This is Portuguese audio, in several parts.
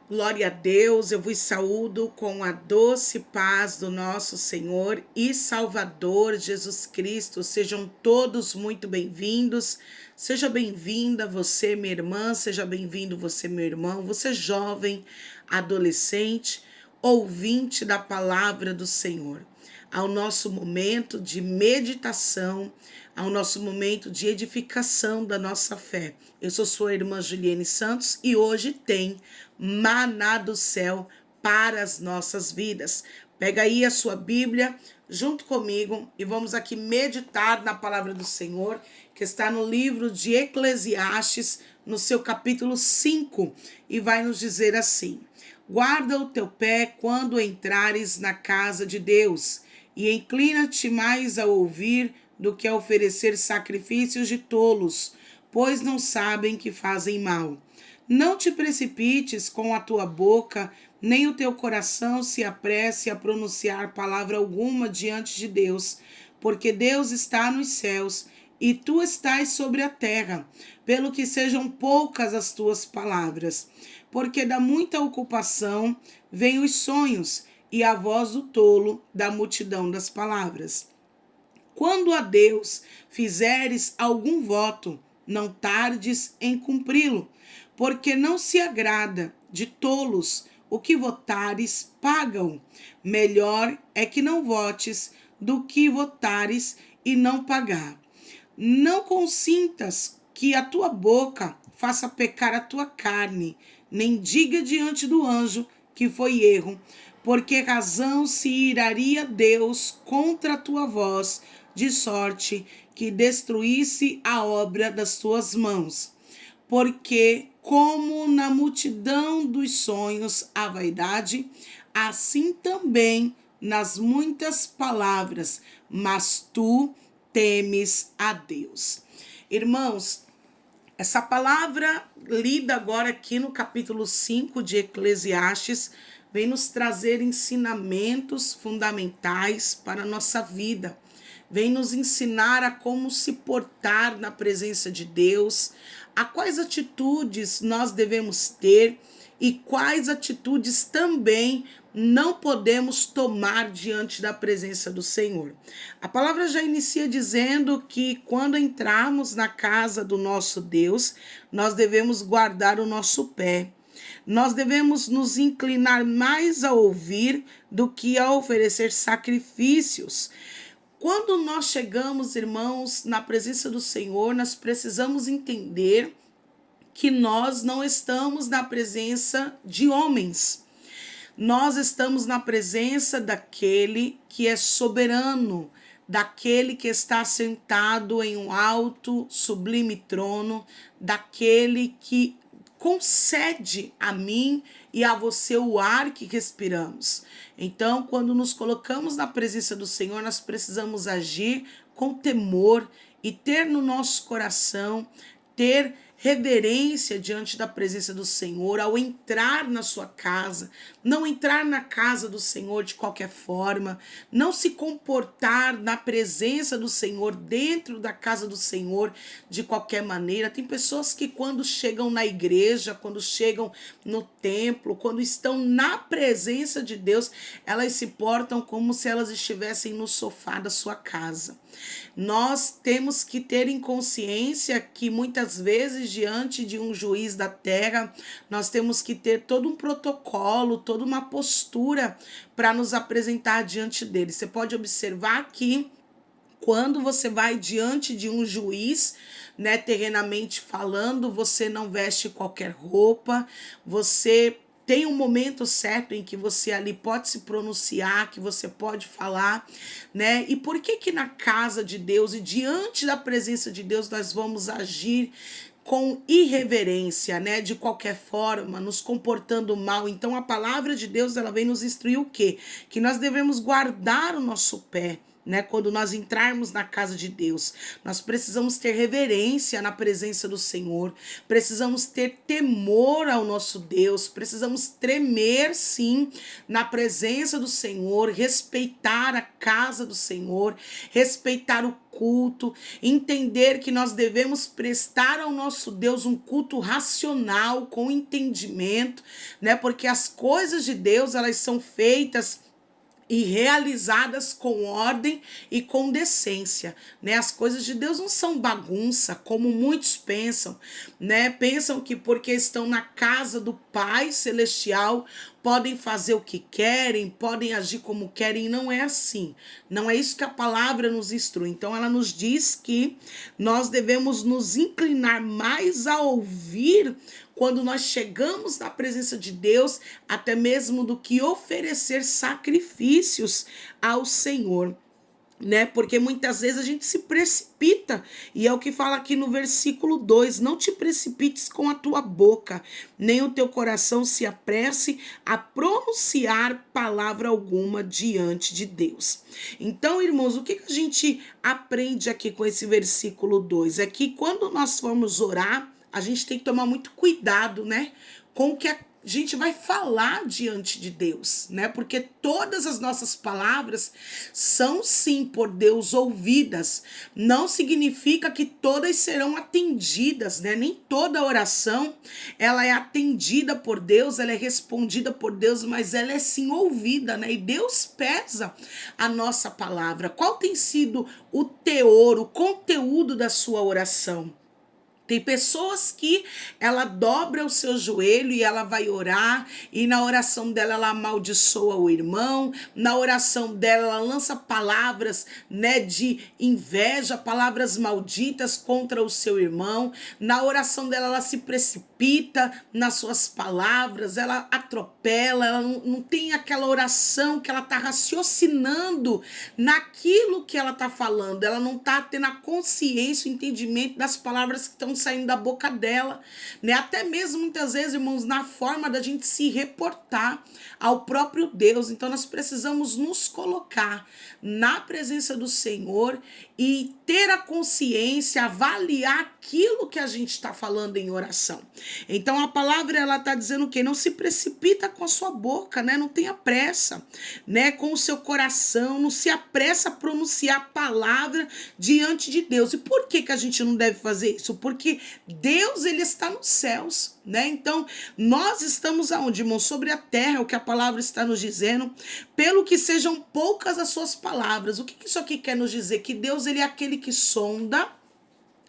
Glória a Deus, eu vos saúdo com a doce paz do nosso Senhor e Salvador Jesus Cristo. Sejam todos muito bem-vindos. Seja bem-vinda você, minha irmã, seja bem-vindo você, meu irmão, você jovem, adolescente, ouvinte da palavra do Senhor. Ao nosso momento de meditação, ao nosso momento de edificação da nossa fé. Eu sou sua irmã Juliene Santos e hoje tem maná do céu para as nossas vidas. Pega aí a sua Bíblia junto comigo e vamos aqui meditar na palavra do Senhor, que está no livro de Eclesiastes, no seu capítulo 5, e vai nos dizer assim: guarda o teu pé quando entrares na casa de Deus, e inclina-te mais a ouvir do que a oferecer sacrifícios de tolos, pois não sabem que fazem mal. Não te precipites com a tua boca, nem o teu coração se apresse a pronunciar palavra alguma diante de Deus, porque Deus está nos céus e tu estás sobre a terra, pelo que sejam poucas as tuas palavras. Porque da muita ocupação vêm os sonhos, e a voz do tolo da multidão das palavras. Quando a Deus fizeres algum voto, não tardes em cumpri-lo, porque não se agrada de tolos. O que votares, pagam. Melhor é que não votes do que votares e não pagar. Não consintas que a tua boca faça pecar a tua carne, nem diga diante do anjo que foi erro, porque razão se iraria Deus contra a tua voz, de sorte que destruísse a obra das tuas mãos. Porque, como na multidão dos sonhos a vaidade, assim também nas muitas palavras, mas tu temes a Deus. Irmãos, essa palavra lida agora aqui no capítulo 5 de Eclesiastes vem nos trazer ensinamentos fundamentais para a nossa vida. Vem nos ensinar a como se portar na presença de Deus, a quais atitudes nós devemos ter e quais atitudes também não podemos tomar diante da presença do Senhor. A palavra já inicia dizendo que quando entrarmos na casa do nosso Deus, nós devemos guardar o nosso pé. Nós devemos nos inclinar mais a ouvir do que a oferecer sacrifícios. Quando nós chegamos, irmãos, na presença do Senhor, nós precisamos entender que nós não estamos na presença de homens. Nós estamos na presença daquele que é soberano, daquele que está sentado em um alto, sublime trono, daquele que concede a mim e a você o ar que respiramos. Então, quando nos colocamos na presença do Senhor, nós precisamos agir com temor e ter no nosso coração, ter reverência diante da presença do Senhor ao entrar na sua casa, não entrar na casa do Senhor de qualquer forma, não se comportar na presença do Senhor, dentro da casa do Senhor de qualquer maneira. Tem pessoas que quando chegam na igreja, quando chegam no templo, quando estão na presença de Deus, elas se portam como se elas estivessem no sofá da sua casa. Nós temos que ter em consciência que muitas vezes, diante de um juiz da terra, nós temos que ter todo um protocolo, toda uma postura para nos apresentar diante dele. Você pode observar que quando você vai diante de um juiz, né, terrenamente falando, você não veste qualquer roupa, você tem um momento certo em que você ali pode se pronunciar, que você pode falar, né? E por que na casa de Deus e diante da presença de Deus nós vamos agir com irreverência, né? De qualquer forma, nos comportando mal? Então a palavra de Deus, ela vem nos instruir o quê? Que nós devemos guardar o nosso pé, né? Quando nós entrarmos na casa de Deus, nós precisamos ter reverência na presença do Senhor, precisamos ter temor ao nosso Deus, precisamos tremer, sim, na presença do Senhor, respeitar a casa do Senhor, respeitar o culto, entender que nós devemos prestar ao nosso Deus um culto racional, com entendimento, né? Porque as coisas de Deus, elas são feitas e realizadas com ordem e com decência, né? As coisas de Deus não são bagunça, como muitos pensam, né? Pensam que porque estão na casa do Pai Celestial, podem fazer o que querem, podem agir como querem, e não é assim. Não é isso que a palavra nos instrui. Então, ela nos diz que nós devemos nos inclinar mais a ouvir quando nós chegamos na presença de Deus, até mesmo do que oferecer sacrifícios ao Senhor, né? Porque muitas vezes a gente se precipita, e é o que fala aqui no versículo 2: não te precipites com a tua boca, nem o teu coração se apresse a pronunciar palavra alguma diante de Deus. Então, irmãos, o que a gente aprende aqui com esse versículo 2? É que quando nós formos orar, a gente tem que tomar muito cuidado, né, com o que a gente vai falar diante de Deus, né? Porque todas as nossas palavras são sim por Deus ouvidas. Não significa que todas serão atendidas, né? Nem toda oração ela é atendida por Deus, ela é respondida por Deus, mas ela é sim ouvida, né? E Deus pesa a nossa palavra. Qual tem sido o teor, o conteúdo da sua oração? Tem pessoas que ela dobra o seu joelho e ela vai orar, e na oração dela ela amaldiçoa o irmão, na oração dela ela lança palavras, né, de inveja, palavras malditas contra o seu irmão, na oração dela ela se precipita nas suas palavras, ela atropela, ela não tem aquela oração que ela está raciocinando naquilo que ela está falando, ela não está tendo a consciência, o entendimento das palavras que estão saindo da boca dela, né? Até mesmo muitas vezes, irmãos, na forma da gente se reportar ao próprio Deus. Então nós precisamos nos colocar na presença do Senhor e ter a consciência, avaliar aquilo que a gente está falando em oração. Então a palavra, ela está dizendo o quê? Não se precipita com a sua boca, né? Não tenha pressa, né? Com o seu coração, não se apressa a pronunciar a palavra diante de Deus. E por que a gente não deve fazer isso? Porque Deus, ele está nos céus, né? Então nós estamos aonde, irmão? Sobre a terra, o que a palavra está nos dizendo, pelo que sejam poucas as suas palavras. O que isso aqui quer nos dizer? Que Deus, ele é aquele que sonda,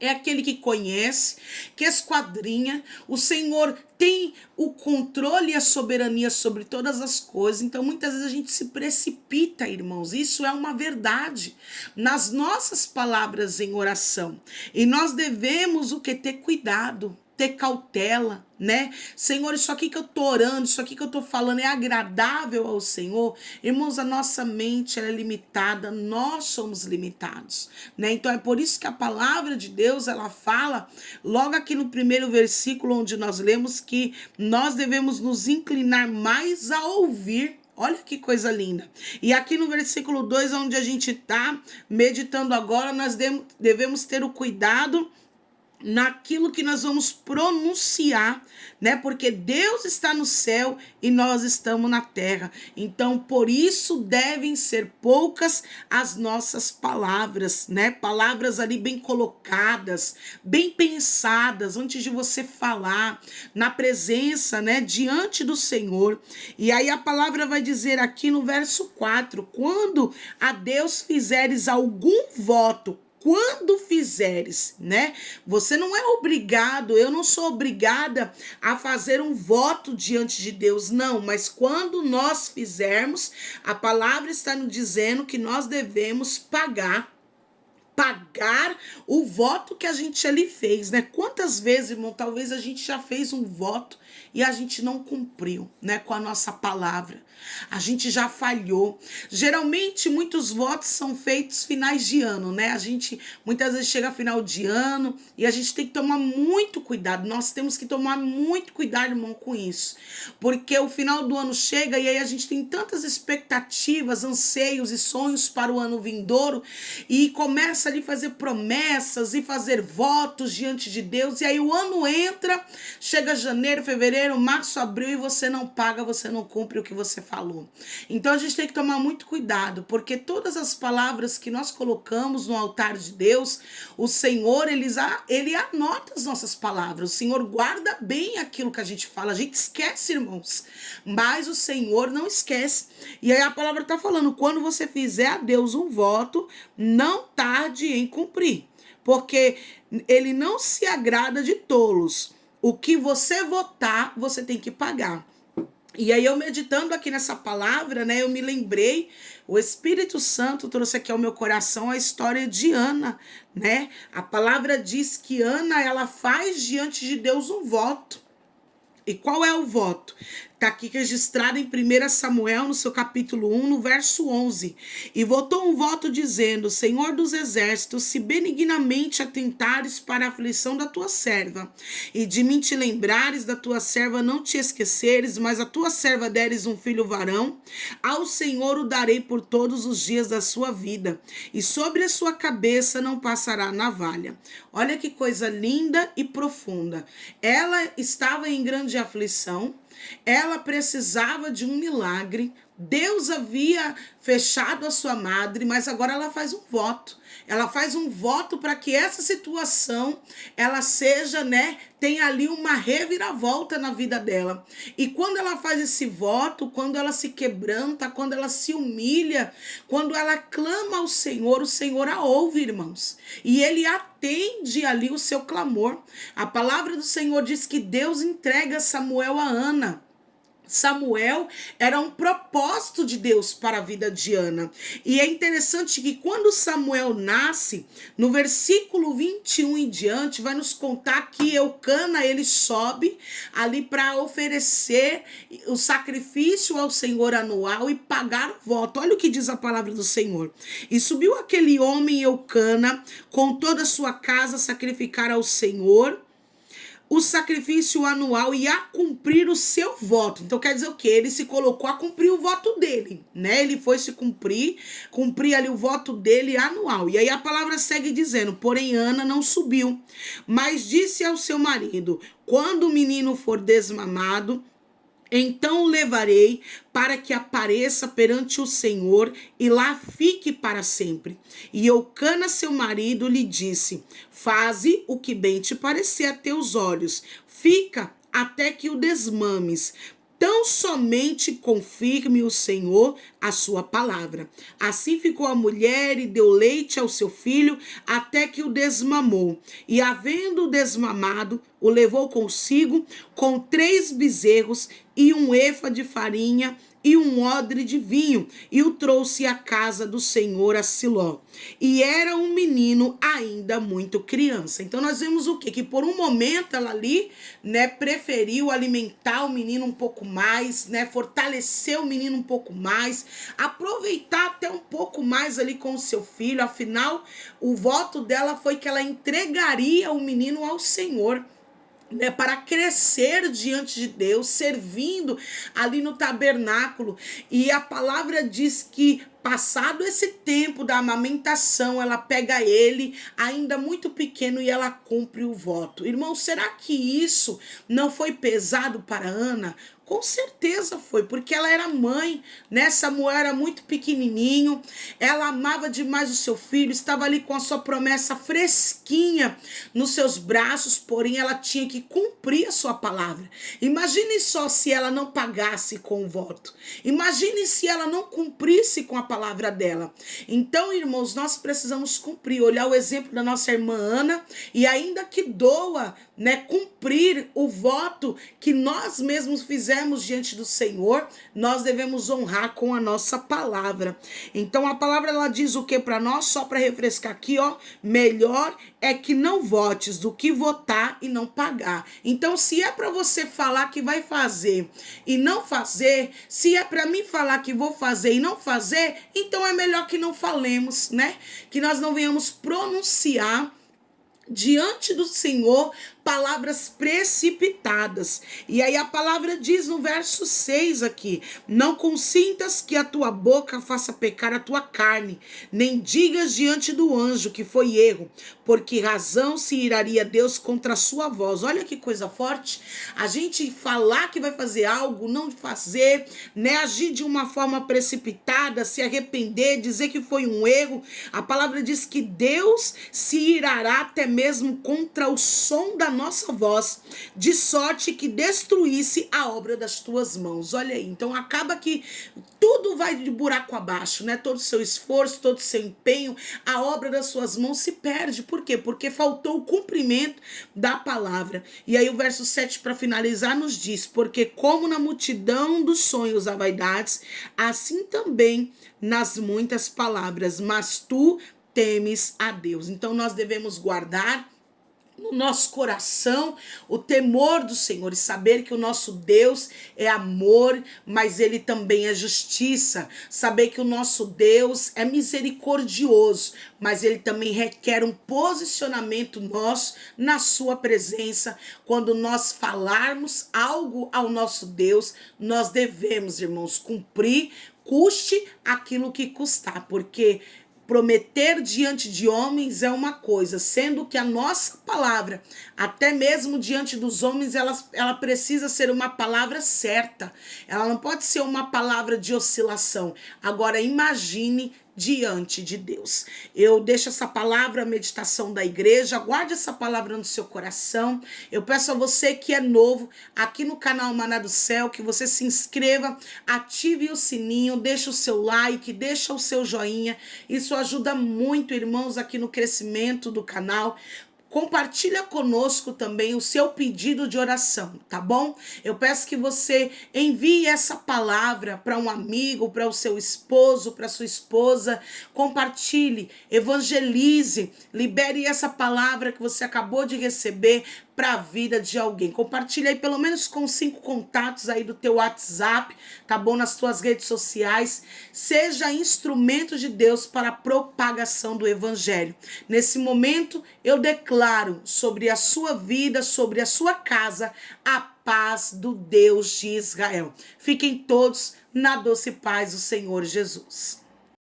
é aquele que conhece, que esquadrinha. O Senhor tem o controle e a soberania sobre todas as coisas. Então, muitas vezes a gente se precipita, irmãos. Isso é uma verdade nas nossas palavras em oração. E nós devemos o que? Ter cuidado, ter cautela, né? Senhor, isso aqui que eu tô orando, isso aqui que eu tô falando é agradável ao Senhor? Irmãos, a nossa mente, ela é limitada, nós somos limitados, né? Então é por isso que a palavra de Deus, ela fala, logo aqui no primeiro versículo, onde nós lemos que nós devemos nos inclinar mais a ouvir. Olha que coisa linda. E aqui no versículo 2, onde a gente tá meditando agora, nós devemos ter o cuidado naquilo que nós vamos pronunciar, né? Porque Deus está no céu e nós estamos na terra. Então, por isso devem ser poucas as nossas palavras, né? Palavras ali bem colocadas, bem pensadas antes de você falar, na presença, né, diante do Senhor. E aí a palavra vai dizer aqui no verso 4: quando a Deus fizeres algum voto, quando fizeres, né? Você não é obrigado, eu não sou obrigada a fazer um voto diante de Deus, não. Mas quando nós fizermos, a palavra está nos dizendo que nós devemos pagar pagar o voto que a gente ali fez, né? Quantas vezes, irmão, talvez a gente já fez um voto e a gente não cumpriu, né, com a nossa palavra. A gente já falhou. Geralmente, muitos votos são feitos finais de ano, né? A gente muitas vezes chega final de ano e a gente tem que tomar muito cuidado. Nós temos que tomar muito cuidado, irmão, com isso. Porque o final do ano chega e aí a gente tem tantas expectativas, anseios e sonhos para o ano vindouro e começa ali a fazer promessas e fazer votos diante de Deus. E aí o ano entra, chega janeiro, fevereiro, março, abril e você não paga, você não cumpre o que você falou. Então a gente tem que tomar muito cuidado, porque todas as palavras que nós colocamos no altar de Deus, o Senhor, ele anota as nossas palavras. O Senhor guarda bem aquilo que a gente fala. A gente esquece, irmãos, mas o Senhor não esquece. E aí a palavra está falando, quando você fizer a Deus um voto, não tarde em cumprir, porque ele não se agrada de tolos. O que você votar, você tem que pagar. E aí eu meditando aqui nessa palavra, né, eu me lembrei, o Espírito Santo trouxe aqui ao meu coração a história de Ana, né? A palavra diz que Ana, ela faz diante de Deus um voto. E qual é o voto? Está aqui registrado em 1 Samuel, no seu capítulo 1, no verso 11. E votou um voto dizendo, Senhor dos exércitos, se benignamente atentares para a aflição da tua serva, e de mim te lembrares da tua serva, não te esqueceres, mas a tua serva deres um filho varão, ao Senhor o darei por todos os dias da sua vida, e sobre a sua cabeça não passará navalha. Olha que coisa linda e profunda. Ela estava em grande aflição, ela precisava de um milagre. Deus havia fechado a sua madre, mas agora ela faz um voto. Ela faz um voto para que essa situação, ela seja, né, tenha ali uma reviravolta na vida dela. E quando ela faz esse voto, quando ela se quebranta, quando ela se humilha, quando ela clama ao Senhor, o Senhor a ouve, irmãos. E ele atende ali o seu clamor. A palavra do Senhor diz que Deus entrega Samuel a Ana. Samuel era um propósito de Deus para a vida de Ana. E é interessante que quando Samuel nasce, no versículo 21 em diante, vai nos contar que Eucana, ele sobe ali para oferecer o sacrifício ao Senhor anual e pagar o voto. Olha o que diz a palavra do Senhor. E subiu aquele homem Eucana com toda a sua casa a sacrificar ao Senhor o sacrifício anual e a cumprir o seu voto. Então quer dizer o quê? Ele se colocou a cumprir o voto dele, né? Ele foi se cumprir ali o voto dele anual. E aí a palavra segue dizendo, porém Ana não subiu, mas disse ao seu marido, quando o menino for desmamado, então o levarei para que apareça perante o Senhor e lá fique para sempre. E Eucana, seu marido, lhe disse, faze o que bem te parecer a teus olhos, fica até que o desmames. Tão somente confirme o Senhor a sua palavra. Assim ficou a mulher e deu leite ao seu filho até que o desmamou. E havendo desmamado, o levou consigo com 3 bezerros e 1 efa de farinha e 1 odre de vinho, e o trouxe à casa do Senhor a Siló. E era um menino ainda muito criança. Então nós vemos o quê? Que por um momento ela ali, né, preferiu alimentar o menino um pouco mais, né, fortalecer o menino um pouco mais, aproveitar até um pouco mais ali com o seu filho. Afinal, o voto dela foi que ela entregaria o menino ao Senhor, né, para crescer diante de Deus, servindo ali no tabernáculo. E a palavra diz que passado esse tempo da amamentação, ela pega ele ainda muito pequeno e ela cumpre o voto. Irmão, será que isso não foi pesado para Ana? Com certeza foi, porque ela era mãe, né? Samuel era muito pequenininho, ela amava demais o seu filho, estava ali com a sua promessa fresquinha nos seus braços, porém ela tinha que cumprir a sua palavra. Imagine só se ela não pagasse com o voto. Imagine se ela não cumprisse com a palavra dela. Então, irmãos, nós precisamos cumprir, olhar o exemplo da nossa irmã Ana, e ainda que doa, né, cumprir o voto que nós mesmos fizemos diante do Senhor, nós devemos honrar com a nossa palavra. Então a palavra ela diz o que para nós? Só para refrescar aqui, ó, melhor é que não votes do que votar e não pagar. Então, se é para você falar que vai fazer e não fazer, se é para mim falar que vou fazer e não fazer, então é melhor que não falemos, né? Que nós não venhamos pronunciar diante do Senhor palavras precipitadas. E aí a palavra diz no verso 6 aqui: não consintas que a tua boca faça pecar a tua carne, nem digas diante do anjo que foi erro, porque razão se iraria Deus contra a sua voz. Olha que coisa forte, a gente falar que vai fazer algo, não fazer, né, agir de uma forma precipitada, se arrepender, dizer que foi um erro. A palavra diz que Deus se irará até mesmo contra o som da nossa voz, de sorte que destruísse a obra das tuas mãos. Olha aí, então acaba que tudo vai de buraco abaixo, né? Todo o seu esforço, todo o seu empenho, a obra das suas mãos se perde. Por quê? Porque faltou o cumprimento da palavra. E aí o verso 7, para finalizar, nos diz: porque como na multidão dos sonhos há vaidades, assim também nas muitas palavras, mas tu temes a Deus. Então nós devemos guardar no nosso coração o temor do Senhor e saber que o nosso Deus é amor, mas ele também é justiça. Saber que o nosso Deus é misericordioso, mas ele também requer um posicionamento nosso na sua presença. Quando nós falarmos algo ao nosso Deus, nós devemos, irmãos, cumprir, custe aquilo que custar, porque prometer diante de homens é uma coisa, sendo que a nossa palavra, até mesmo diante dos homens, ela precisa ser uma palavra certa. Ela não pode ser uma palavra de oscilação. Agora, imagine diante de Deus. Eu deixo essa palavra, a meditação da igreja, guarde essa palavra no seu coração. Eu peço a você que é novo aqui no canal Maná do Céu, que você se inscreva, ative o sininho, deixa o seu like, deixa o seu joinha. Isso ajuda muito, irmãos, aqui no crescimento do canal. Compartilha conosco também o seu pedido de oração, tá bom? Eu peço que você envie essa palavra para um amigo, para o seu esposo, para sua esposa. Compartilhe, evangelize, libere essa palavra que você acabou de receber para a vida de alguém. Compartilha aí pelo menos com 5 contatos aí do teu WhatsApp, tá bom? Nas tuas redes sociais. Seja instrumento de Deus para a propagação do evangelho. Nesse momento, eu declaro sobre a sua vida, sobre a sua casa, a paz do Deus de Israel. Fiquem todos na doce paz do Senhor Jesus.